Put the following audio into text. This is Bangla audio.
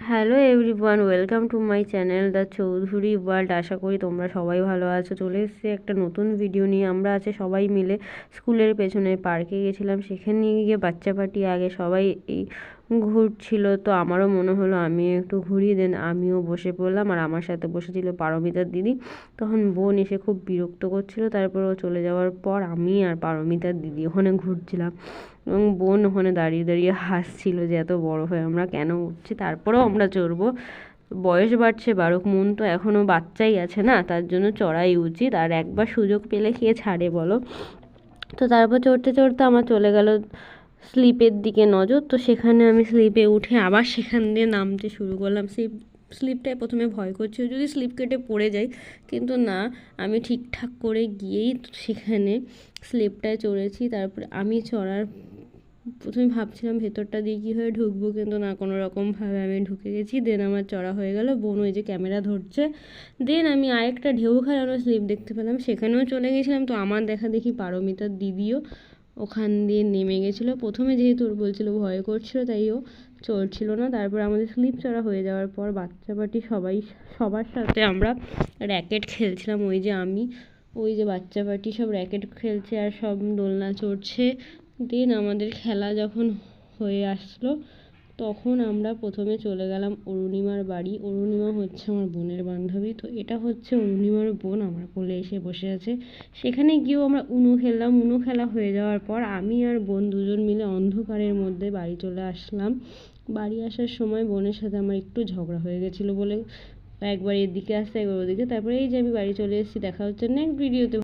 Hello everyone, welcome to my channel the Chowdhury world. আশা করি তোমরা সবাই ভালো আছো। চলে এসেছি একটা নতুন ভিডিও নিয়ে। আমরা আছে সবাই মিলে স্কুলের পেছনে পার্কে গেছিলাম। সেখানে গিয়ে বাচ্চা পার্টি আগে সবাই এই ঘুরছিল, তো আমারও মনে হলো আমিও একটু ঘুরিয়ে দেন। আমিও বসে পড়লাম, আর আমার সাথে বসেছিল পারমিতার দিদি। তখন বোন এসে খুব বিরক্ত করছিল। তারপর ও চলে যাওয়ার পর আমি আর পারমিতার দিদি ওখানে ঘুরছিলাম, এবং বোন ওখানে দাঁড়িয়ে দাঁড়িয়ে হাসছিল যে এত বড় হয়ে আমরা কেন উঠছি, তারপরেও আমরা চড়বো। বয়স বাড়ছে বাড়ুক, মন তো এখনও বাচ্চাই আছে না, তার জন্য চড়াই উচিত। আর একবার সুযোগ পেলে কে ছাড়ে বলো। তো তারপর চড়তে চড়তে আমার চলে গেল স্লিপের দিকে নজর। তো সেখানে আমি স্লিপে উঠে আবার সেখান দিয়ে নামতে শুরু করলাম। স্লিপটায় প্রথমে ভয় করছিল যদি স্লিপ কেটে পড়ে যাই, কিন্তু না, আমি ঠিকঠাক করে গিয়েই সেখানে স্লিপটায় চড়েছি। তারপরে আমি চড়ার প্রথমে ভাবছিলাম ভেতরটা দিয়ে কীভাবে ঢুকবো, কিন্তু না, কোনো রকমভাবে আমি ঢুকে গেছি। দেন আমার চড়া হয়ে গেল। বোন ওই যে ক্যামেরা ধরছে। দেন আমি আরেকটা ঢেউ খেলানো স্লিপ দেখতে পেলাম, সেখানেও চলে গেছিলাম। তো আমার দেখা দেখি পারমিতার দিদিও ওখান দিয়ে নেমে গেছিলো। প্রথমে যেহেতু ওর বলছিল ভয় করছিল, তাই ও চড়ছিল না। তারপর আমাদের স্লিপ চড়া হয়ে যাওয়ার পর বাচ্চা পার্টি সবার সাথে আমরা র্যাকেট খেলছিলাম। ওই যে বাচ্চা পার্টি সব র্যাকেট খেলছে আর সব দোলনা চড়ছে। দেন আমাদের খেলা যখন হয়ে আসলো, তখন আমরা প্রথমে চলে গেলাম অরুণিমার বাড়ি। অরুণিমা হচ্ছে আমার বোনের বান্ধবী। তো এটা হচ্ছে অরুণিমার বোন, আমার কোলে এসে বসে আছে। সেখানে গিয়েও আমরা উনো খেললাম। উনো খেলা হয়ে যাওয়ার পর আমি আর বোন দুজন মিলে অন্ধকারের মধ্যে বাড়ি চলে আসলাম। বাড়ি আসার সময় বোনের সাথে আমার একটু ঝগড়া হয়ে গেছিলো বলে একবার এদিকে আসতে একবার ওদিকে। তারপরে এই যে আমি বাড়ি চলে এসেছি। দেখা হচ্ছে নেক্সট ভিডিওতে।